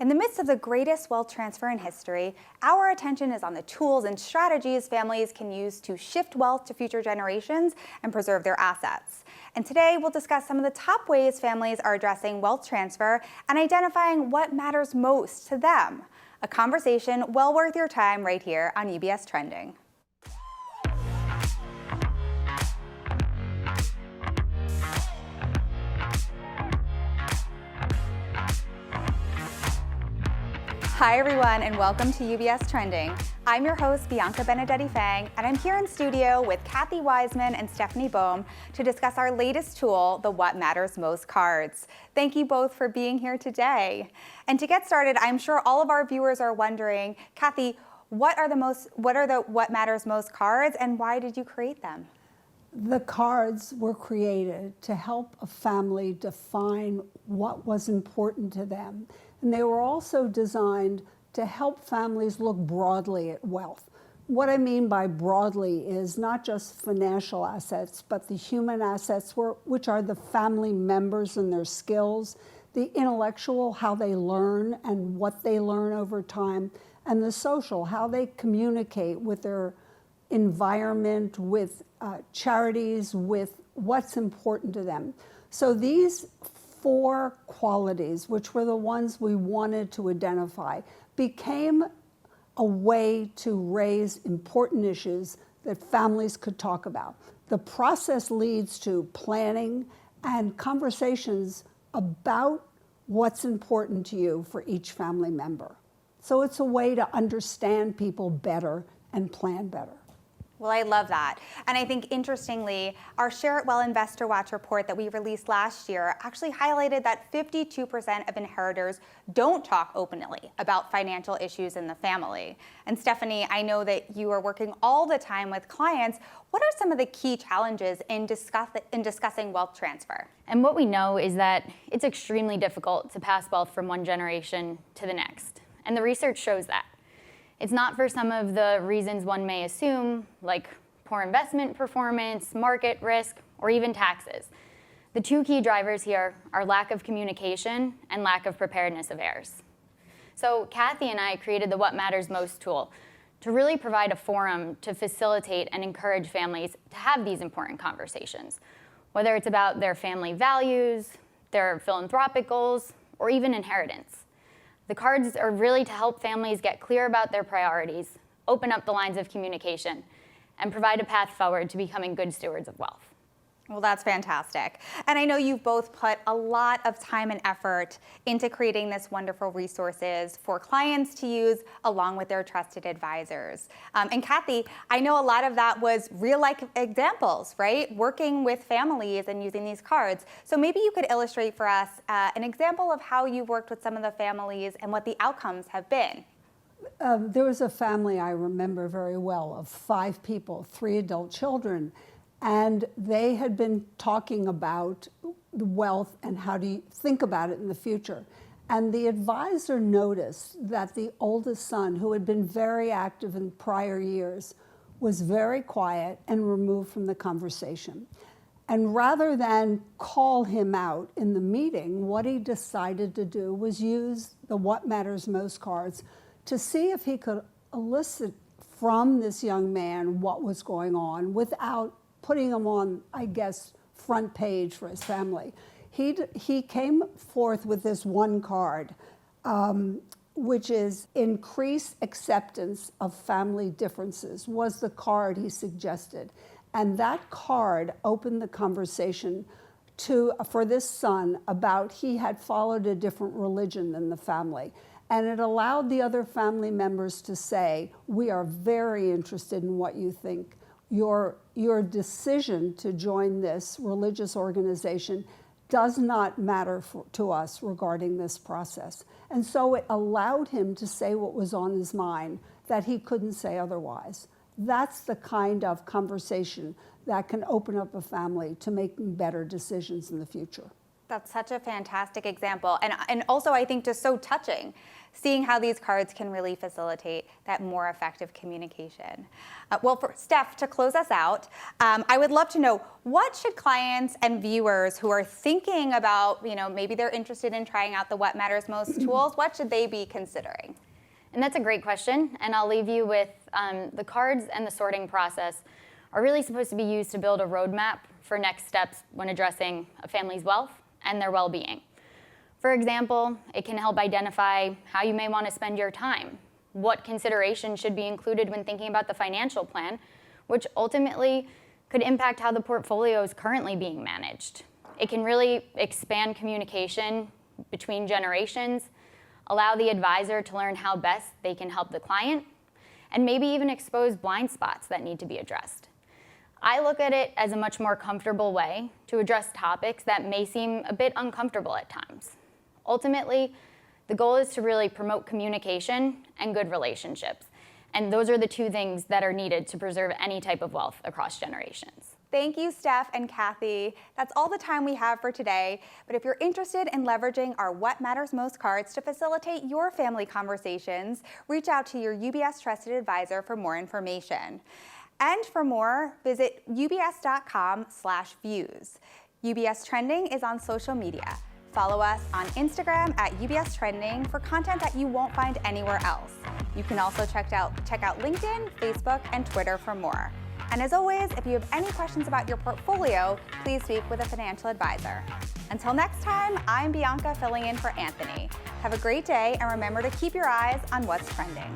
In the midst of the greatest wealth transfer in history, our attention is on the tools and strategies families can use to shift wealth to future generations and preserve their assets. And today we'll discuss some of the top ways families are addressing wealth transfer and identifying what matters most to them. A conversation well worth your time right here on UBS Trending. Hi everyone, and welcome to UBS Trending. I'm your host, Bianca Benedetti-Fang, and I'm here in studio with Kathy Wiseman and Stephanie Boehm to discuss our latest tool, the What Matters Most cards. Thank you both for being here today. And to get started, I'm sure all of our viewers are wondering, Kathy, what are the What Matters Most cards, and why did you create them? The cards were created to help a family define what was important to them. And they were also designed to help families look broadly at wealth. What I mean by broadly is not just financial assets, but the human assets, which are the family members and their skills, the intellectual, how they learn and what they learn over time, and the social, how they communicate with their environment, with charities, with what's important to them. So these four qualities, which were the ones we wanted to identify, became a way to raise important issues that families could talk about. The process leads to planning and conversations about what's important to you for each family member. So it's a way to understand people better and plan better. Well, I love that. And I think, interestingly, our Share It Well Investor Watch report that we released last year actually highlighted that 52% of inheritors don't talk openly about financial issues in the family. And Stephanie, I know that you are working all the time with clients. What are some of the key challenges in discussing wealth transfer? And what we know is that it's extremely difficult to pass wealth from one generation to the next. And the research shows that. It's not for some of the reasons one may assume, like poor investment performance, market risk, or even taxes. The two key drivers here are lack of communication and lack of preparedness of heirs. So Kathy and I created the What Matters Most tool to really provide a forum to facilitate and encourage families to have these important conversations, whether it's about their family values, their philanthropic goals, or even inheritance. The cards are really to help families get clear about their priorities, open up the lines of communication, and provide a path forward to becoming good stewards of wealth. Well, that's fantastic. And I know you've both put a lot of time and effort into creating this wonderful resources for clients to use along with their trusted advisors. And Kathy, I know a lot of that was real-life examples, right? Working with families and using these cards. So maybe you could illustrate for us an example of how you worked with some of the families and what the outcomes have been. There was a family I remember very well of 5 people, 3 adult children. And they had been talking about the wealth and how do you think about it in the future. And the advisor noticed that the oldest son, who had been very active in prior years, was very quiet and removed from the conversation. And rather than call him out in the meeting, what he decided to do was use the What Matters Most cards to see if he could elicit from this young man what was going on without putting him on, I guess, front page for his family. He came forth with this one card, which is increase acceptance of family differences, was the card he suggested. And that card opened the conversation for this son about he had followed a different religion than the family. And it allowed the other family members to say, we are very interested in what you think. Your decision to join this religious organization does not matter to us regarding this process. And so it allowed him to say what was on his mind that he couldn't say otherwise. That's the kind of conversation that can open up a family to making better decisions in the future. That's such a fantastic example. And also, I think just so touching, seeing how these cards can really facilitate that more effective communication. Well, for Steph, to close us out, I would love to know, what should clients and viewers who are thinking about, maybe they're interested in trying out the What Matters Most tools, what should they be considering? And that's a great question, and I'll leave you with the cards and the sorting process are really supposed to be used to build a roadmap for next steps when addressing a family's wealth and their well-being. For example, it can help identify how you may want to spend your time, what considerations should be included when thinking about the financial plan, which ultimately could impact how the portfolio is currently being managed. It can really expand communication between generations, allow the advisor to learn how best they can help the client, and maybe even expose blind spots that need to be addressed. I look at it as a much more comfortable way to address topics that may seem a bit uncomfortable at times. Ultimately, the goal is to really promote communication and good relationships. And those are the two things that are needed to preserve any type of wealth across generations. Thank you, Steph and Kathy. That's all the time we have for today. But if you're interested in leveraging our What Matters Most cards to facilitate your family conversations, reach out to your UBS Trusted Advisor for more information. And for more, visit ubs.com/views. UBS Trending is on social media. Follow us on Instagram at UBS Trending for content that you won't find anywhere else. You can also check out LinkedIn, Facebook, and Twitter for more. And as always, if you have any questions about your portfolio, please speak with a financial advisor. Until next time, I'm Bianca filling in for Anthony. Have a great day, and remember to keep your eyes on what's trending.